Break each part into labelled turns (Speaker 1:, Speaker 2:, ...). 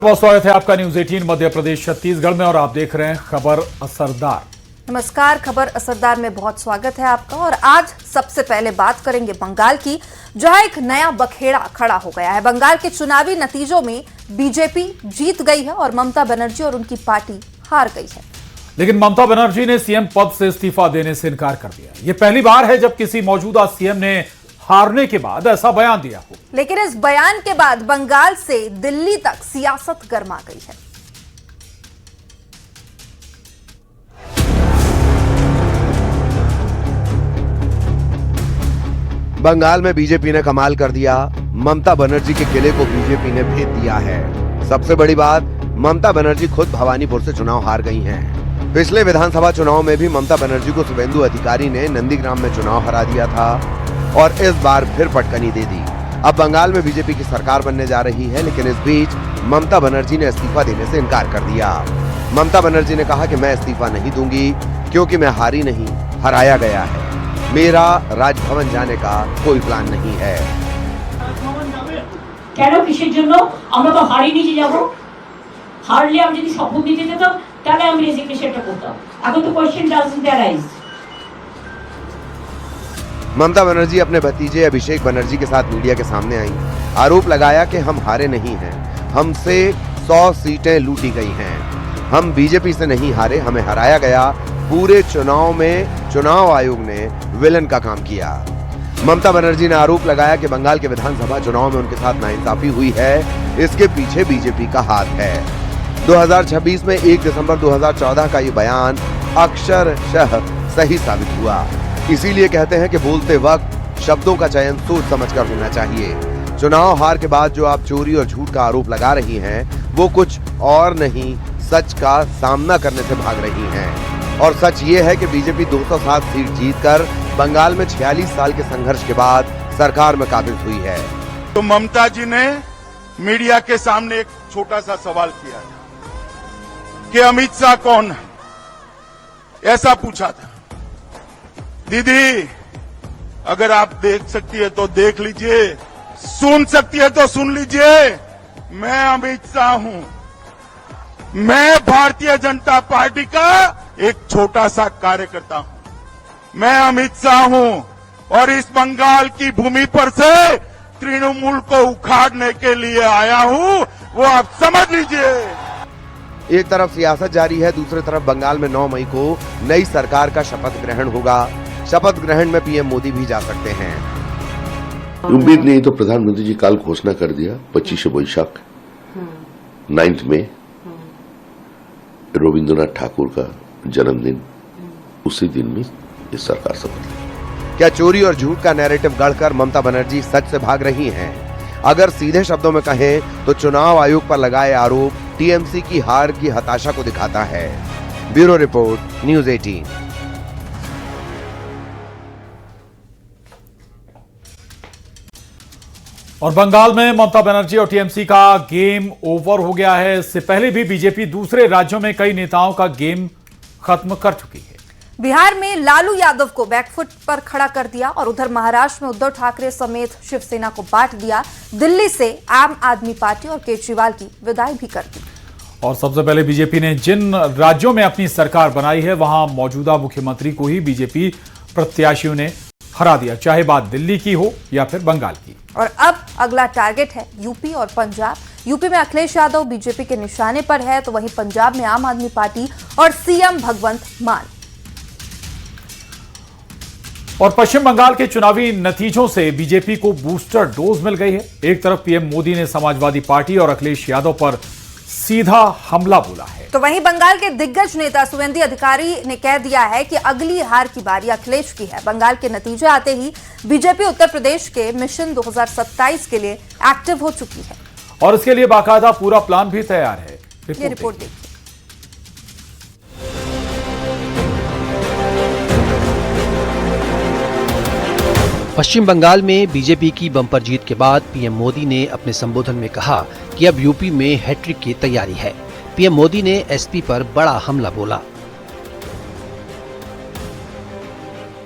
Speaker 1: बहुत स्वागत है आपका न्यूज 18 मध्य प्रदेश छत्तीसगढ़ में और आप देख रहे हैं खबर असरदार।
Speaker 2: नमस्कार, खबर असरदार में बहुत स्वागत है आपका। और आज सबसे पहले बात करेंगे बंगाल की, जहां एक नया बखेड़ा खड़ा हो गया है। बंगाल के चुनावी नतीजों में बीजेपी जीत गई है और ममता बनर्जी और उनकी पार्टी हार गई है।
Speaker 1: लेकिन ममता बनर्जी ने सीएम पद से इस्तीफा देने से इनकार कर दिया। यह पहली बार है जब किसी मौजूदा सीएम ने हारने के बाद ऐसा बयान दिया हो।
Speaker 2: लेकिन इस बयान के बाद बंगाल से दिल्ली तक सियासत गर्मा गई है।
Speaker 3: बंगाल में बीजेपी ने कमाल कर दिया। ममता बनर्जी के किले को बीजेपी ने भेद दिया है। सबसे बड़ी बात, ममता बनर्जी खुद भवानीपुर से चुनाव हार गई हैं। पिछले विधानसभा चुनाव में भी ममता बनर्जी को शुभेंदु अधिकारी ने नंदीग्राम में चुनाव हरा दिया था और इस बार फिर पटकनी दे दी। अब बंगाल में बीजेपी की सरकार बनने जा रही है, लेकिन इस बीच ममता बनर्जी ने इस्तीफा देने से इनकार कर दिया। ममता बनर्जी ने कहा कि मैं इस्तीफा नहीं दूंगी क्योंकि मैं हारी नहीं, हराया गया है। मेरा राजभवन जाने का कोई प्लान नहीं है।
Speaker 4: কেন কিসের জন্য? আমরা তো হারিনি যে যাব। হারলে আমি যদি শপথ নিতে যেতাম তাহলে আমি রেজিগনেশনটা করতাম। এখন তো question doesn't arise.
Speaker 3: Mamata Banerjee अपने भतीजे अभिषेक बनर्जी के साथ मीडिया के सामने आई। आरोप लगाया कि हम हारे नहीं हैं, हमसे 100 सीटें लूटी गई हैं। हम बीजेपी से नहीं हारे, हमें हराया गया। पूरे चुनाव में चुनाव आयोग ने विलन का काम किया। ममता बनर्जी ने आरोप लगाया कि बंगाल के विधानसभा चुनाव में उनके साथ नाइंसाफी हुई है, इसके पीछे बीजेपी का हाथ है। 2026 में 1 दिसंबर 2014 का ये बयान अक्षरशः सही साबित हुआ। इसीलिए कहते हैं कि बोलते वक्त शब्दों का चयन सोच समझकर होना चाहिए। चुनाव हार के बाद जो आप चोरी और झूठ का आरोप लगा रही हैं, वो कुछ और नहीं, सच का सामना करने से भाग रही हैं। और सच ये है कि बीजेपी 207 सीट जीतकर बंगाल में 46 साल के संघर्ष के बाद सरकार में काबिज हुई है।
Speaker 5: तो ममता जी ने मीडिया के सामने एक छोटा सा सवाल किया कि अमित शाह कौन है, ऐसा पूछा था। दीदी, अगर आप देख सकती है तो देख लीजिए, सुन सकती है तो सुन लीजिए। मैं अमित शाह हूं। मैं भारतीय जनता पार्टी का एक छोटा सा कार्यकर्ता हूं। मैं अमित शाह हूं और इस बंगाल की भूमि पर से तृणमूल को उखाड़ने के लिए आया हूं, वो आप समझ लीजिए।
Speaker 3: एक तरफ सियासत जारी है, दूसरी तरफ बंगाल में 9 मई को नई सरकार का शपथ ग्रहण होगा। शपथ ग्रहण में पीएम मोदी भी जा सकते हैं।
Speaker 6: उम्मीद नहीं तो प्रधानमंत्री जी काल घोषणा कर दिया 25 वैशाख 9 में रविंद्रनाथ ठाकुर का जन्मदिन, उसी दिन में इस सरकार शपथ ली।
Speaker 3: क्या चोरी और झूठ का नैरेटिव गढ़कर ममता बनर्जी सच से भाग रही हैं? अगर सीधे शब्दों में कहें तो चुनाव आयोग पर लगाए आरोप टीएमसी की हार की हताशा को दिखाता है। Bureau report, news 18।
Speaker 1: और बंगाल में ममता बनर्जी और टीएमसी का गेम ओवर हो गया है। इससे पहले भी बीजेपी दूसरे राज्यों में कई नेताओं का गेम खत्म कर चुकी है।
Speaker 2: बिहार में लालू यादव को बैकफुट पर खड़ा कर दिया और उधर महाराष्ट्र में उद्धव ठाकरे समेत शिवसेना को बांट दिया। दिल्ली से आम आदमी पार्टी और केजरीवाल की विदाई भी कर दी।
Speaker 1: और सबसे पहले बीजेपी ने जिन राज्यों में अपनी सरकार बनाई है, वहां मौजूदा मुख्यमंत्री को ही बीजेपी प्रत्याशियों ने हरा दिया, चाहे बात दिल्ली की हो या फिर बंगाल की।
Speaker 2: और अब अगला टारगेट है यूपी और पंजाब। यूपी में अखिलेश यादव बीजेपी के निशाने पर है, तो वहीं पंजाब में आम आदमी पार्टी और सीएम भगवंत मान।
Speaker 1: और पश्चिम बंगाल के चुनावी नतीजों से बीजेपी को बूस्टर डोज मिल गई है। एक तरफ पीएम मोदी ने समाजवादी पार्टी और अखिलेश यादव पर सीधा हमला बोला है,
Speaker 2: तो वहीं बंगाल के दिग्गज नेता शुभेंदु अधिकारी ने कह दिया है कि अगली हार की बारी अखिलेश की है। बंगाल के नतीजे आते ही बीजेपी उत्तर प्रदेश के मिशन 2027 के लिए एक्टिव हो चुकी है
Speaker 1: और इसके लिए बाकायदा पूरा प्लान भी तैयार है।
Speaker 2: ये रिपोर्ट देखिए।
Speaker 7: पश्चिम बंगाल में बीजेपी की बम्पर जीत के बाद पीएम मोदी ने अपने संबोधन में कहा कि अब यूपी में हैट्रिक की तैयारी है। पीएम मोदी ने एसपी पर बड़ा हमला बोला।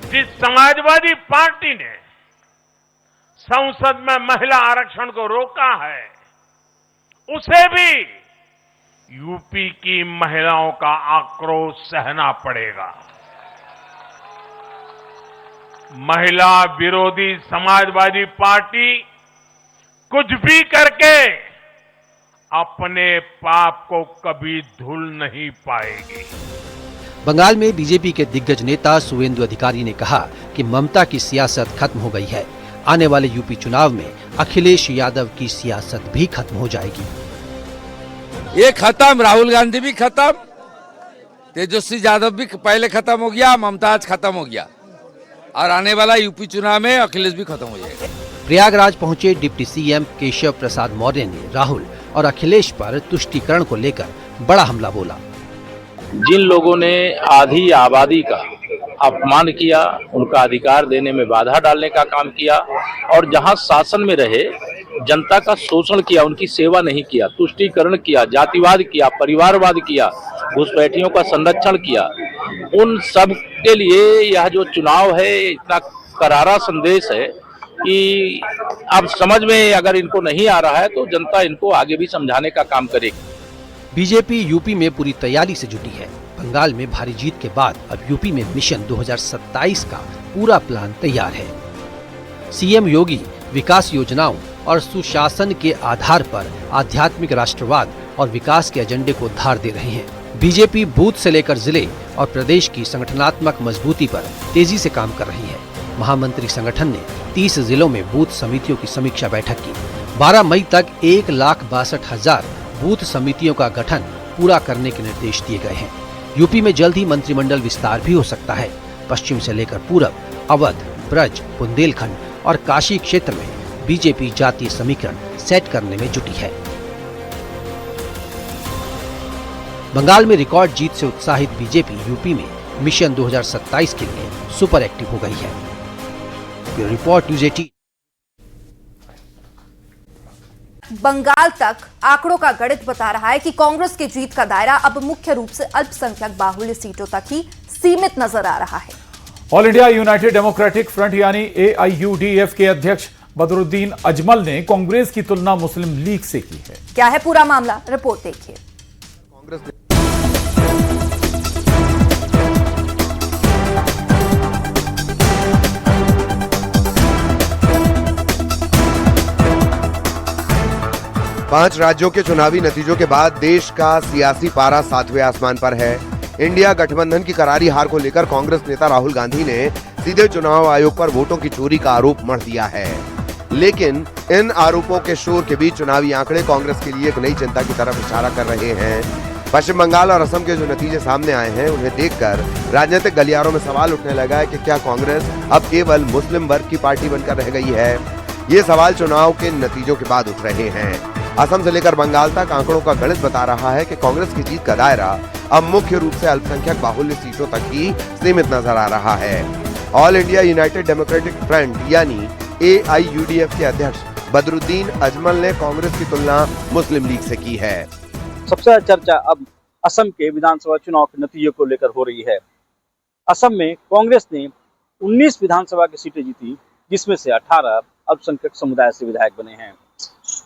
Speaker 8: जिस समाजवादी पार्टी ने संसद में महिला आरक्षण को रोका है, उसे भी यूपी की महिलाओं का आक्रोश सहना पड़ेगा। महिला विरोधी समाजवादी पार्टी कुछ भी करके अपने पाप को कभी धुल नहीं पाएगी।
Speaker 7: बंगाल में बीजेपी के दिग्गज नेता सुवेंदु अधिकारी ने कहा कि ममता की सियासत खत्म हो गई है। आने वाले यूपी चुनाव में अखिलेश यादव की सियासत भी खत्म हो जाएगी।
Speaker 9: ये खत्म, राहुल गांधी भी खत्म, तेजस्वी यादव भी पहले खत्म हो गया, ममता आज खत्म हो गया और आने वाला यूपी चुनाव में अखिलेश भी खत्म हो जाएगा।
Speaker 7: प्रयागराज पहुंचे डिप्टी सीएम केशव प्रसाद मौर्य ने राहुल और अखिलेश पर तुष्टीकरण को लेकर बड़ा हमला बोला।
Speaker 10: जिन लोगों ने आधी आबादी का अपमान किया, उनका अधिकार देने में बाधा डालने का काम किया और जहां शासन में रहे जनता का शोषण किया, उनकी सेवा नहीं किया, तुष्टीकरण किया, जातिवाद किया, परिवारवाद किया, घुसपैठियों का संरक्षण किया, उन सब के लिए यह जो चुनाव है इतना करारा संदेश है कि अब समझ में अगर इनको नहीं आ रहा है तो जनता इनको आगे भी समझाने का काम करेगी।
Speaker 7: बीजेपी यूपी में पूरी तैयारी से जुटी है। बंगाल में भारी जीत के बाद अब यूपी में मिशन 2027 का पूरा प्लान तैयार है। सीएम योगी विकास योजनाओं और सुशासन के आधार पर आध्यात्मिक राष्ट्रवाद और विकास के एजेंडे को धार दे रहे हैं। बीजेपी बूथ से लेकर जिले और प्रदेश की संगठनात्मक मजबूती पर तेजी से काम कर रही है। महामंत्री संगठन ने 30 जिलों में बूथ समितियों की समीक्षा बैठक की। 12 मई तक 1,62,000 बूथ समितियों का गठन पूरा करने के निर्देश दिए गए हैं। यूपी में जल्द ही मंत्रिमंडल विस्तार भी हो सकता है। पश्चिम से लेकर पूरब, अवध, ब्रज, बुंदेलखंड और काशी क्षेत्र में बीजेपी जातीय समीकरण सेट करने में जुटी है। बंगाल में रिकॉर्ड जीत से उत्साहित बीजेपी यूपी में मिशन 2027 के लिए सुपर एक्टिव हो गई है। Bureau report news 18।
Speaker 2: बंगाल तक आंकड़ों का गणित बता रहा है कि कांग्रेस की जीत का दायरा अब मुख्य रूप से अल्पसंख्यक बाहुल्य सीटों तक ही सीमित नजर आ रहा है।
Speaker 1: All India United democratic front यानी AIUDF के अध्यक्ष बदरुद्दीन अजमल ने कांग्रेस की तुलना मुस्लिम लीग से की है।
Speaker 2: क्या है पूरा मामला, रिपोर्ट देखिए।
Speaker 3: कांग्रेस ने 5 राज्यों के चुनावी नतीजों के बाद देश का सियासी पारा 7वें आसमान पर है। इंडिया गठबंधन की करारी हार को लेकर कांग्रेस नेता राहुल गांधी ने सीधे चुनाव आयोग पर वोटों की चोरी का आरोप मढ़ दिया है। लेकिन इन आरोपों के शोर के बीच चुनावी आंकड़े कांग्रेस के लिए एक नई चिंता की तरफ इशारा कर रहे हैं। पश्चिम बंगाल और असम के जो नतीजे सामने आए हैं उन्हें देखकर राजनीतिक गलियारों में सवाल उठने लगा है कि क्या कांग्रेस अब केवल मुस्लिम वर्ग की पार्टी बनकर रह गई है। ये सवाल चुनाव के नतीजों के बाद उठ रहे हैं। असम से लेकर बंगाल तक आंकड़ों का गणित बता रहा है कि कांग्रेस की जीत का दायरा अब मुख्य रूप से अल्पसंख्यक बाहुल्य सीटों तक ही सीमित नजर आ रहा है। All India United democratic front यानी AIUDF के अध्यक्ष बदरुद्दीन अजमल ने कांग्रेस की तुलना मुस्लिम लीग से की है।
Speaker 11: सबसे ज्यादा चर्चा अब असम के विधानसभा चुनाव के नतीजों को लेकर हो रही है। असम में कांग्रेस ने 19 विधानसभा की सीटें जीती, जिसमें से 18 अल्पसंख्यक समुदाय से विधायक बने हैं।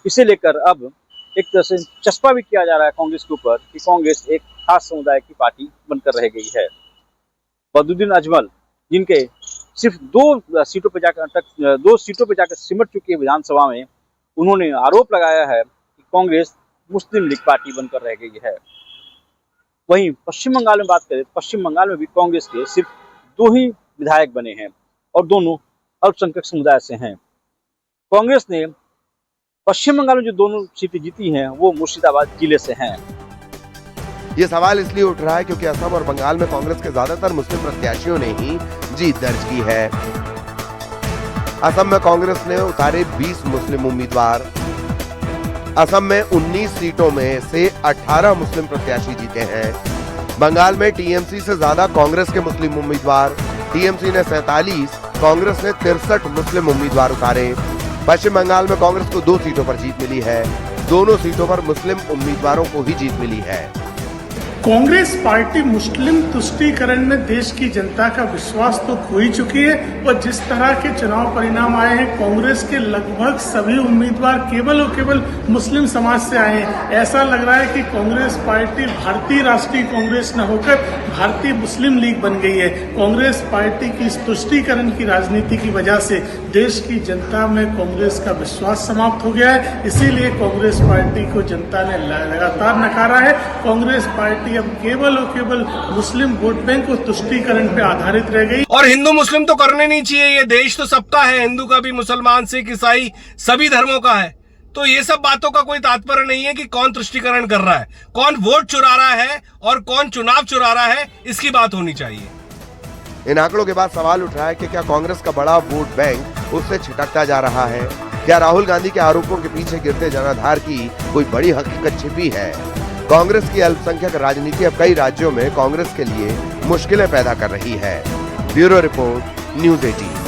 Speaker 11: इसे लेकर अब एक तरह से चस्पा भी किया जा रहा है कांग्रेस के ऊपर कि कांग्रेस एक खास समुदाय की पार्टी बनकर रह गई है। बदरुद्दीन अजमल, जिनके सिर्फ 2 सीटों पर जाकर सिमट चुकी है विधानसभा में, उन्होंने आरोप लगाया है कि कांग्रेस मुस्लिम लीग पार्टी बनकर रह गई है। वहीं पश्चिम बंगाल में बात करें, पश्चिम बंगाल में भी कांग्रेस के सिर्फ 2 ही विधायक बने हैं और दोनों अल्पसंख्यक समुदाय से हैं। कांग्रेस ने पश्चिम बंगाल में जो दोनों सीटें जीती हैं वो मुर्शिदाबाद जिले से हैं।
Speaker 3: ये सवाल इसलिए उठ रहा है क्योंकि असम और बंगाल में कांग्रेस के ज्यादातर मुस्लिम प्रत्याशियों ने ही जीत दर्ज की है। असम में कांग्रेस ने उतारे 20 मुस्लिम उम्मीदवार। असम में 19 सीटों में से 18 मुस्लिम प्रत्याशी जीते हैं। बंगाल में टीएमसी से ज्यादा कांग्रेस के मुस्लिम उम्मीदवार, टीएमसी ने 47, कांग्रेस ने 63 मुस्लिम उम्मीदवार उतारे। पश्चिम बंगाल में कांग्रेस को 2 सीटों पर जीत मिली है। दोनों सीटों पर मुस्लिम उम्मीदवारों को ही जीत मिली है।
Speaker 12: कांग्रेस पार्टी मुस्लिम तुष्टीकरण में देश की जनता का विश्वास तो खो ही चुकी है और जिस तरह के चुनाव परिणाम आए हैं, कांग्रेस के लगभग सभी उम्मीदवार केवल और केवल मुस्लिम समाज से आए हैं। ऐसा लग रहा है कि कांग्रेस पार्टी भारतीय राष्ट्रीय कांग्रेस न होकर भारतीय मुस्लिम लीग बन गई है। कांग्रेस पार्टी की इस तुष्टीकरण की राजनीति की वजह से देश की जनता में कांग्रेस का विश्वास समाप्त हो गया है। इसीलिए कांग्रेस पार्टी को जनता ने लगातार नकारा है। कांग्रेस पार्टी अब केवल और केवल मुस्लिम वोट बैंक और तुष्टीकरण पे आधारित रह गई।
Speaker 13: और हिंदू मुस्लिम तो करने नहीं चाहिए, ये देश तो सबका है, हिंदू का भी, मुसलमान सिख ईसाई सभी धर्मों का है। तो ये सब बातों का कोई तात्पर्य नहीं है कि कौन तुष्टीकरण कर रहा है, कौन वोट चुरा रहा है और कौन चुनाव चुरा रहा है, इसकी बात होनी चाहिए।
Speaker 3: इन आंकड़ों के बाद सवाल उठ रहा है कि क्या कांग्रेस का बड़ा वोट बैंक उससे छिटकता जा रहा है? क्या राहुल गांधी के आरोपों के पीछे गिरते जनाधार की कोई बड़ी हकीकत छिपी है? कांग्रेस की अल्पसंख्यक राजनीति अब कई राज्यों में कांग्रेस के लिए मुश्किलें पैदा कर रही है। Bureau report, news 18।